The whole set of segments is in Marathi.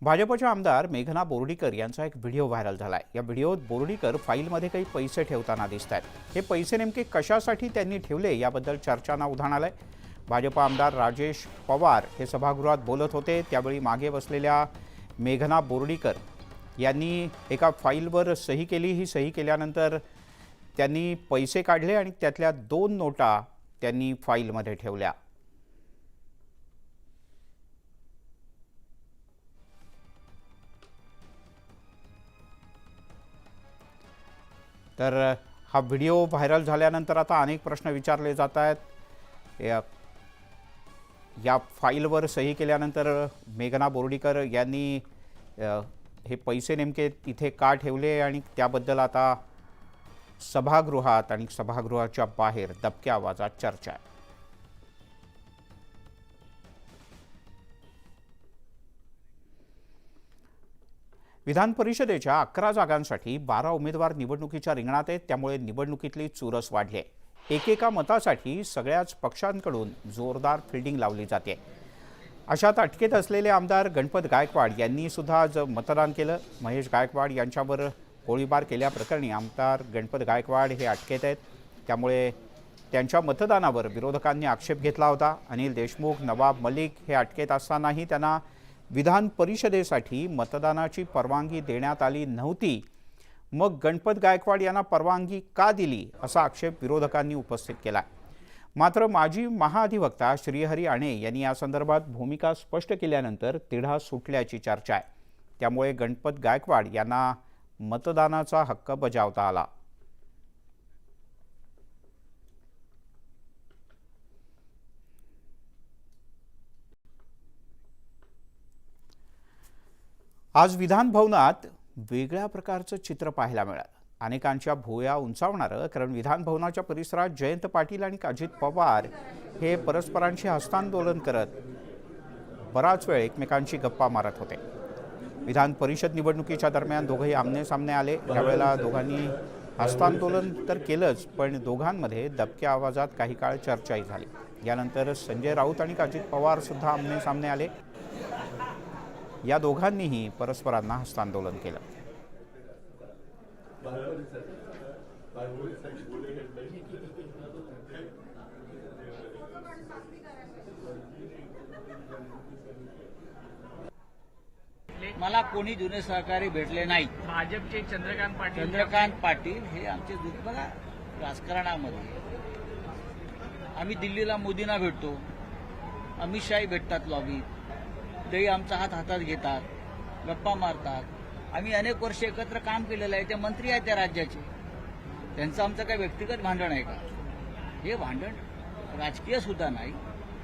भाजपच्या आमदार मेघना बोर्डीकर यांचा एक व्हिडिओ व्हायरल झालाय। या व्हिडिओत बोर्डीकर फाईलमध्ये काही पैसे ठेवताना दिसत आहेत। हे पैसे नेमके कशासाठी त्यांनी ठेवले याबद्दल चर्चांना उधाण आलंय। भाजप आमदार राजेश पवार हे सभागृहात बोलत होते, त्यावेळी मागे बसलेल्या मेघना बोर्डीकर यांनी एका फाईलवर सही केली। ही सही केल्यानंतर त्यांनी पैसे काढले आणि त्यातल्या 2 नोटा त्यांनी फाईलमध्ये ठेवल्या। तर हा व्हिडिओ व्हायरल झाल्यानंतर आता अनेक प्रश्न विचारले जात आहेत। या फाईलवर सही केल्यानंतर मेघना बोर्डीकर यांनी हे पैसे नेमके तिथे का ठेवले आणि त्याबद्दल आता सभागृहात आणि सभागृहाच्या बाहेर दबक्या आवाजात चर्चा आहे। विधान परिषदेच्या 11 जागांसाठी 12 उमेदवार निवडणुकीच्या रिंगणात आहेत, त्यामुळे निवडणुकीतली चुरस वाढली आहे। एकेका मतासाठी सगळ्याच पक्षांकडून जोरदार फिल्डिंग लावली जाते। अशात अटकेत असलेले आमदार गणपत गायकवाड यांनी सुद्धा आज मतदान केलं। महेश गायकवाड यांच्यावर गोळीबार केल्याप्रकरणी आमदार गणपत गायकवाड हे अटकेत आहेत, त्यामुळे त्यांच्या मतदानावर विरोधकांनी आक्षेप घेतला होता। अनिल देशमुख, नवाब मलिक हे अटकेत असतानाही त्यांना विधान परिषदेसाठी मतदानाची परवानगी देण्यात आली नव्हती। मग गणपत गायकवाड यांना परवानगी का दिली असा आक्षेप विरोधकांनी उपस्थित केला। मात्र माजी महाधिवक्ता श्रीहरी आणे यांनी या संदर्भात भूमिका स्पष्ट केल्यानंतर तिढा सुटल्याची चर्चा आहे, त्यामुळे गणपत गायकवाड यांना मतदानाचा हक्क बजावता आला। आज विधान भवनात वेगळ्या प्रकारचं चित्र पाहायला मिळालं। अनेकांच्या भुवया उंचावणारं, कारण विधान भवनाच्या परिसरात जयंत पाटील आणि अजित पवार हे परस्परांशी हस्तांदोलन करत बराच वेळ एकमेकांशी गप्पा मारत होते। विधान परिषद निवडणुकीच्या दरम्यान दोघंही आमने-सामने आले। यावेळेला दोघांनी हस्तांदोलन तर केलंच, पण दोघांमध्ये दबक्या आवाजात काही काळ चर्चाही झाली। यानंतर संजय राऊत आणि अजित पवार सुद्धा आमने-सामने आले। या दोघांनीही परस्परांना हस्तांदोलन केलं। मला कोणी जुने सहकारी भेटले नाही। भाजपचे चंद्रकांत पाटील हे आमचे बघा, राजकारणामध्ये आम्ही दिल्लीला मोदींना भेटतो, अमित शाही भेटतात लॉबीत, तेही आमचा हात हातात घेतात, गप्पा मारतात। आम्ही अनेक वर्ष एकत्र काम केलेलं आहे। ते मंत्री आहेत त्या राज्याचे, त्यांचं आमचं काही व्यक्तिगत भांडण आहे का? हे भांडण राजकीय सुद्धा नाही,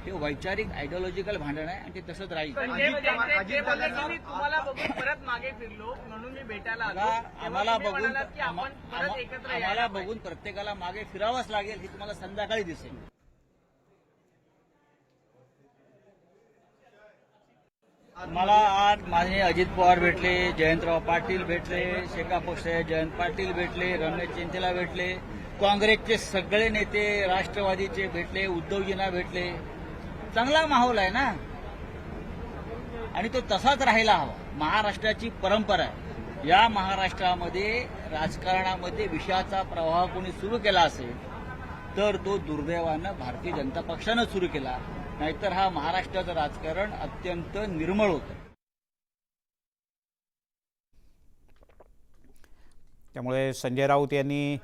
हे वैचारिक आयडिओलॉजिकल भांडण आहे आणि ते तसंच राहील। तुम्हाला बघून परत मागे फिरलो म्हणून मी भेटायला आलो। आम्हाला बघून प्रत्येकाला मागे फिरावंच लागेल, हे तुम्हाला संध्याकाळी दिसेल। मला आज माझे अजित पवार भेटले, जयंतराव पाटील भेटले, शेका पक्षाचे जयंत पाटील भेटले, रमेश चिंतेला भेटले, काँग्रेसचे सगळे नेते, राष्ट्रवादीचे भेटले, उद्धवजींना भेटले। चांगला माहोल आहे ना, आणि तो तसाच राहायला हवा। महाराष्ट्राची परंपरा आहे। या महाराष्ट्रामध्ये राजकारणामध्ये विषाचा प्रवाह कोणी सुरू केला असेल तर तो दुर्दैवानं भारतीय जनता पक्षानं सुरू केला, नाहीतर हा महाराष्ट्राचं राजकारण अत्यंत निर्मळ होतं। त्यामुळे संजय राऊत यांनी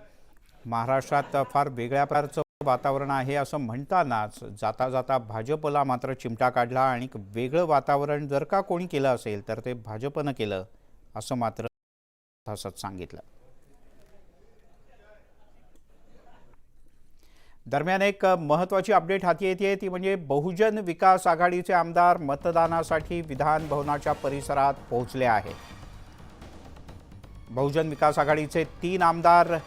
महाराष्ट्रात फार वेगळ्या प्रकारचं वातावरण आहे असं म्हणतानाच जाता जाता भाजपला मात्र चिमटा काढला आणि वेगळं वातावरण जर का कोणी केलं असेल तर ते भाजपनं केलं असं मात्र असंच सांगितलं। दरम्यान एक महत्त्वाची अपडेट हाती येते, ती म्हणजे बहुजन विकास आघाडीचे आमदार मतदानासाठी विधान भवनाच्या परिसरात पोहोचले आहेत। बहुजन विकास आघाडीचे 3 आमदार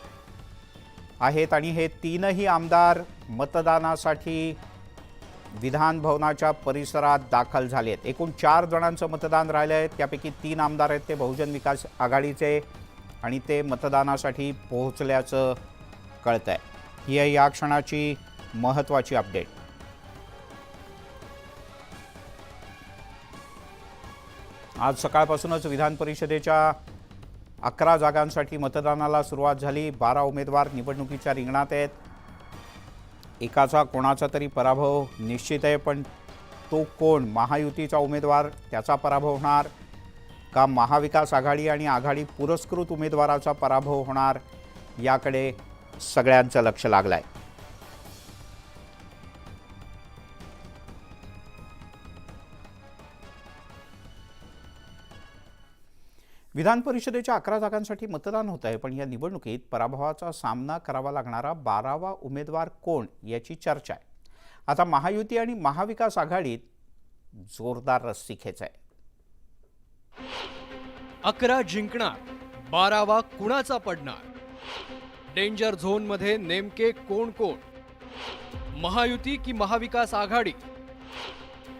आहेत आणि हे 3ही आमदार मतदानासाठी विधान भवनाच्या परिसरात दाखल झाले आहेत। एकूण 4 जणांचं मतदान राहिलं आहे, त्यापैकी 3 आमदार आहेत ते बहुजन विकास आघाडीचे आणि ते मतदानासाठी पोहोचल्याचं कळतंय। ही आहे या क्षणाची महत्त्वाची अपडेट। आज सकाळपासूनच विधान परिषदेच्या 11 जागांसाठी मतदानाला सुरुवात झाली। 12 उमेदवार निवडणुकीच्या रिंगणात आहेत। एकाचा कोणाचा तरी पराभव निश्चित आहे, पण तो कोण? महायुतीचा उमेदवार, त्याचा पराभव होणार का महाविकास आघाडी आणि आघाडी पुरस्कृत उमेदवाराचा पराभव होणार, याकडे सगळ्यांचं लक्ष लागलंय। विधान परिषदेच्या 11 जागांसाठी मतदान होत आहे, पण या निवडणुकीत पराभवाचा सामना करावा लागणारा 12वा उमेदवार कोण याची चर्चा आहे। आता महायुती आणि महाविकास आघाडीत जोरदार रस्सीखेच आहे। 11 जिंकणार, 12वा कुणाचा पडणार? डेंजर झोन मध्ये नेमके कोण कोण? महायुती की महाविकास आघाडी?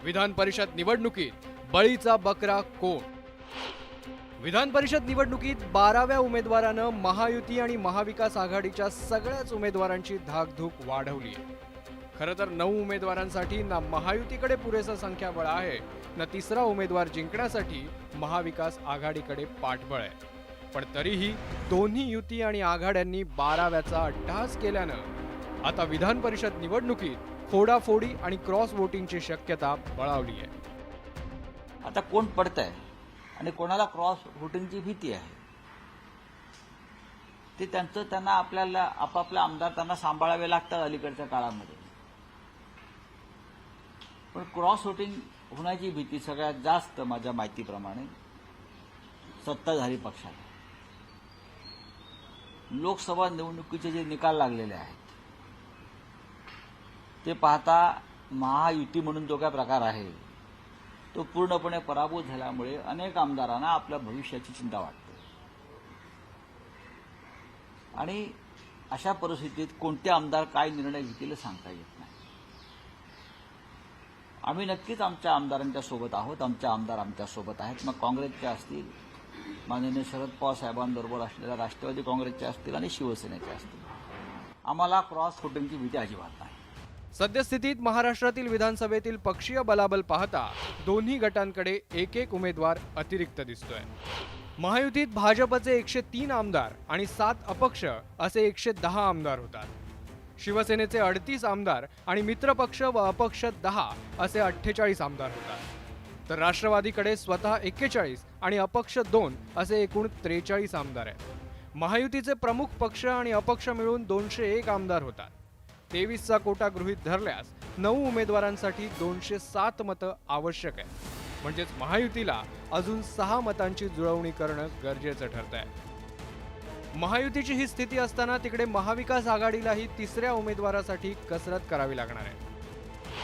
विधान परिषद निवडणुकीत बळीचा बकरा कोण? विधान परिषद निवडणुकीत 12व्या उमेदवारानं महायुती आणि महाविकास आघाडीच्या सगळ्याच उमेदवारांची धाकधूक वाढवली आहे। खरं तर 9 उमेदवारांसाठी ना महायुतीकडे पुरेसं संख्याबळ आहे, ना तिसरा उमेदवार जिंकण्यासाठी महाविकास आघाडीकडे पाठबळ आहे। पण तरीही दोन्ही युती आणि आघाड्यांनी 12व्याचा अट्टहास केल्यानं आता विधान परिषद निवडणुकीत फोडाफोडी आणि क्रॉस वोटिंगची शक्यता बळावली आहे। आता कोण पडतंय आणि कोणाला क्रॉस वोटिंगची भीती आहे ते त्यांना आपल्याला आपापले आमदार त्यांना सांभाळावे लागतात अलीकडच्या काळामध्ये। पण क्रॉस वोटिंग होण्याची भीती सगळ्यात जास्त माझ्या माहितीप्रमाणे सत्ताधारी पक्षाला। लोकसभा निवडणुकीचे जे निकाल लागलेले आहेत ते पाहता महायुती म्हणून जो काय प्रकार आहे तो पूर्णपणे पराभूत झाल्यामुळे अनेक आमदारांना आपल्या भविष्याची चिंता वाटते आणि अशा परिस्थितीत कोणते आमदार काय निर्णय घेतील सांगता येत नाही। आम्ही नक्कीच आमच्या आमदारांच्या सोबत आहोत, आमचे आमदार आमच्या सोबत आहेत, मग काँग्रेसचे असतील, माननीय शरद पवार साहेबांबरोबर असलेल्या राष्ट्रवादी काँग्रेसचे असतील आणि शिवसेनेचे असतील। आम्हाला क्रॉस वोटिंगची भीती अजिबात नाही। सद्यस्थितीत महाराष्ट्रातील विधानसभेतील पक्षीय बलाबल पाहता दोन्ही गटांकडे एक उमेदवार अतिरिक्त दिसतोय। महायुतीत भाजपचे 103 आमदार आणि 7 अपक्ष असे 110 आमदार होतात। शिवसेनेचे 38 आमदार आणि मित्रपक्ष व अपक्ष 10 असे 48 आमदार होतात। तर राष्ट्रवादीकडे स्वतः 41 आणि अपक्ष 2 असे एकूण 43 आमदार आहेत। महायुतीचे प्रमुख पक्ष आणि अपक्ष मिळून 201 आमदार होतात। 23चा कोटा गृहीत धरल्यास 9 उमेदवारांसाठी 207 मतं आवश्यक आहे, म्हणजेच महायुतीला अजून 6 मतांची जुळवणी करणं गरजेचं ठरत आहे। महायुतीची ही स्थिती असताना तिकडे महाविकास आघाडीलाही तिसऱ्या उमेदवारासाठी कसरत करावी लागणार आहे,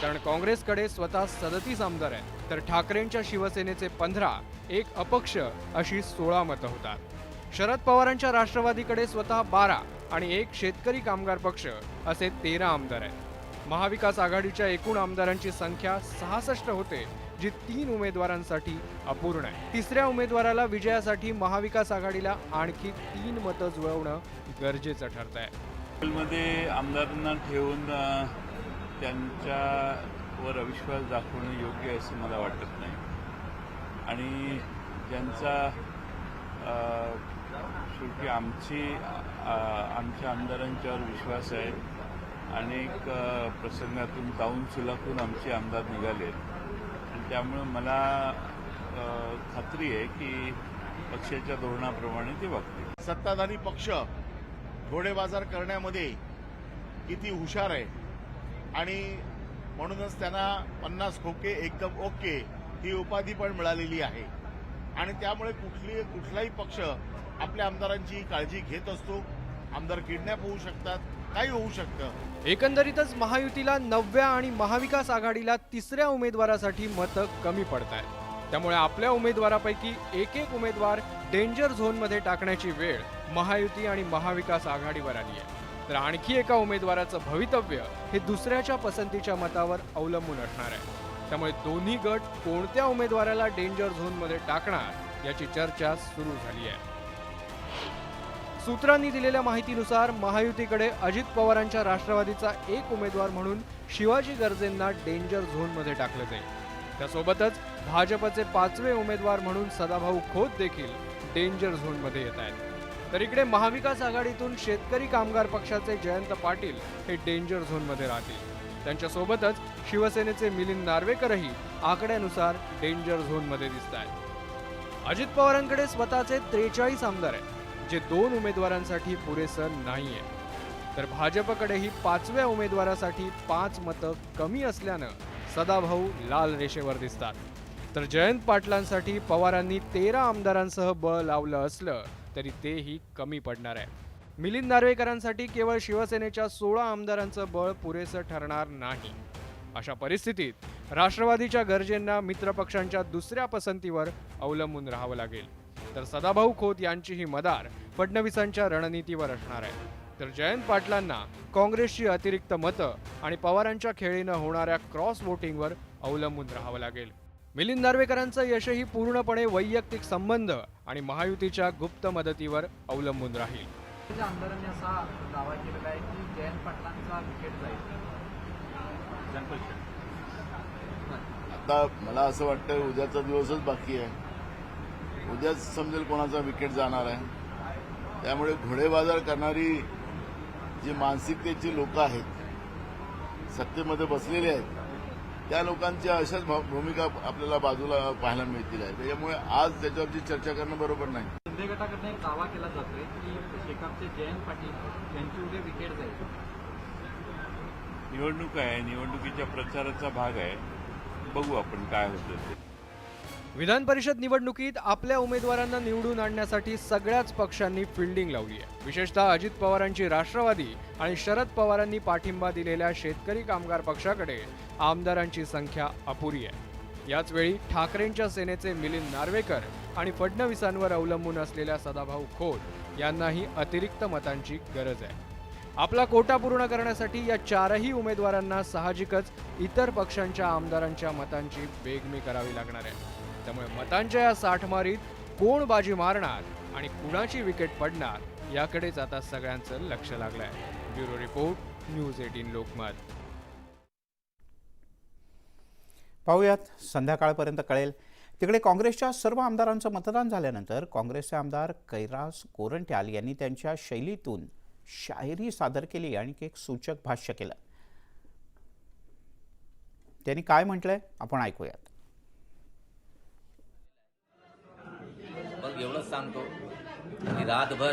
कारण काँग्रेसकडे स्वतः 37 आमदार आहेत, तर ठाकरेंच्या शिवसेनेचे 15, एक अपक्ष अशी 16 मतं होतात। शरद पवारांच्या राष्ट्रवादीकडे स्वतः 12 आणि एक शेतकरी कामगार पक्ष असे 13 आमदार आहेत। महाविकास आघाडीच्या एकूण आमदारांची संख्या 66 होते, जी 3 उमेदवारांसाठी अपूर्ण आहे। तिसऱ्या उमेदवाराला विजयासाठी महाविकास आघाडीला आणखी 3 मतं जुळवणं गरजेचं ठरत आहे। मध्ये आमदारांना ठेवून त्यांच्यावर अविश्वास दाखवणं योग्य असं मला वाटत नाही आणि ज्यांचा शेवटी आमच्या आमदारांच्यावर विश्वास आहे। अनेक प्रसंगातून ताऊन सुलाखून आमचे आमदार निघाले आणि त्यामुळे मला खात्री आहे की पक्षाच्या धोरणाप्रमाणे ते वागतील। सत्ताधारी पक्ष घोडेबाजार करण्यामध्ये किती हुशार आहे आणि म्हणूनच त्यांना 50 खोके एकदम ओके ही उपाधी पण मिळालेली आहे आणि त्यामुळे कुठलाही पक्ष आपल्या आमदारांची काळजी घेत असतो। आमदार किडनॅप होऊ शकतात, काही होऊ शकतं। एकंदरीतच महायुतीला 9व्या आणि महाविकास आघाडीला तिसऱ्या उमेदवारासाठी मतं कमी पडत आहेत। त्यामुळे आपल्या उमेदवारापैकी एक उमेदवार डेंजर झोनमध्ये टाकण्याची वेळ महायुती आणि महाविकास आघाडीवर आली आहे, तर आणखी एका उमेदवाराचं भवितव्य हे दुसऱ्याच्या पसंतीच्या मतावर अवलंबून असणार आहे। त्यामुळे दोन्ही गट कोणत्या उमेदवाराला डेंजर झोनमध्ये टाकणार याची चर्चा सुरू झाली आहे। सूत्रांनी दिलेल्या माहितीनुसार महायुतीकडे अजित पवारांच्या राष्ट्रवादीचा एक उमेदवार म्हणून शिवाजी गर्जेंना डेंजर झोनमध्ये टाकलं जाईल। त्यासोबतच भाजपचे 5वे उमेदवार म्हणून सदाभाऊ खोत देखील डेंजर झोनमध्ये येत आहेत. तर इकडे महाविकास आघाडीतून शेतकरी कामगार पक्षाचे जयंत पाटील हे डेंजर झोनमध्ये राहतील. त्यांच्यासोबतच शिवसेनेचे मिलिंद नार्वेकरही आकड्यानुसार डेंजर झोनमध्ये दिसत आहेत. अजित पवारांकडे स्वतःचे 43 आमदार आहेत, जे 2 उमेदवारांसाठी पुरेसं नाहीये. तर भाजपकडेही 5व्या उमेदवारासाठी 5 मतं कमी असल्यानं सदाभाऊ लाल रेषेवर दिसतात. तर जयंत पाटलांसाठी पवारांनी 13 आमदारांसह बळ लावलं असलं तरी तेही कमी पडणार आहे. मिलिंद नार्वेकरांसाठी केवळ शिवसेनेच्या 16 आमदारांचं बळ पुरेसं ठरणार नाही. अशा परिस्थितीत राष्ट्रवादीच्या गरजेंना मित्रपक्षांच्या दुसऱ्या पसंतीवर अवलंबून राहावं लागेल. तर सदाभाऊ खोत यांचीही मदार फडणवीसांच्या रणनीतीवर असणार आहे. तर जयंत पाटलांना काँग्रेसची अतिरिक्त मतं आणि पवारांच्या खेळीनं होणाऱ्या क्रॉस वोटिंगवर अवलंबून राहावं लागेल. मिलिंद नार्वेकरांचं यशही पूर्णपणे वैयक्तिक संबंध आणि महायुतीच्या गुप्त मदतीवर अवलंबून राहील. आमदारांनी असा दावा केलेला आहे की जयंत पाटलांचा विकेट जाईल. आता मला असं वाटतं उद्याचा दिवसच बाकी आहे. उद्याच समजेल कोणाचा विकेट जाणार आहे. त्यामुळे घोडेबाजार करणारी जी मानसिकतेची लोक आहेत, सत्तेमध्ये बसलेले आहेत, त्या लोकांच्या अशाच भूमिका आपल्याला बाजूला पाहायला मिळतील आहे. त्याच्यामुळे आज त्याच्यावरची चर्चा करणं बरोबर नाही. शिंदे गटाकडनं एक दावा केला जातोय की शेकापचे जयंत पाटील यांची उद्या विकेट जाईल. निवडणूक आहे, निवडणुकीच्या प्रचाराचा भाग आहे. बघू आपण काय होतं ते. विधान परिषद निवडणुकीत आपल्या उमेदवारांना निवडून आणण्यासाठी सगळ्याच पक्षांनी फिल्डिंग लावली आहे. विशेषतः अजित पवारांची राष्ट्रवादी आणि शरद पवारांनी पाठिंबा दिलेल्या शेतकरी कामगार पक्षाकडे आमदारांची संख्या अपुरी आहे. याचवेळी ठाकरेंच्या सेनेचे मिलिंद नार्वेकर आणि फडणवीसांवर अवलंबून असलेल्या सदाभाऊ खोत यांनाही अतिरिक्त मतांची गरज आहे. आपला कोटा पूर्ण करण्यासाठी या 4ही उमेदवारांना साहजिकच इतर पक्षांच्या आमदारांच्या मतांची बेगमी करावी लागणार आहे. त्यामुळे मतांच्या या साठमारीत कोण बाजी मारणार आणि कुणाची विकेट पडणार याकडेच आता सगळ्यांचं लक्ष लागलंय. Bureau report, news 18 Lokmat. पाहूयात, संध्याकाळपर्यंत कळेल. तिकडे काँग्रेसच्या सर्व आमदारांचं मतदान झाल्यानंतर काँग्रेसचे आमदार कैलास गोरंट्याल यांनी त्यांच्या शैलीतून शायरी सादर केली आणि एक सूचक भाष्य केलं. त्यांनी काय म्हटलंय आपण ऐकूयात. बस एवढंच सांगतो की रातभर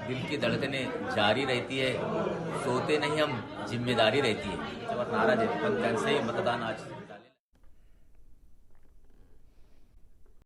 दिल की धड़कने जारी रहती है, सोते नहीं हम, जिम्मेदारी रहती है. त्यावर नाराज आहे, पण त्यांचंही मतदान आज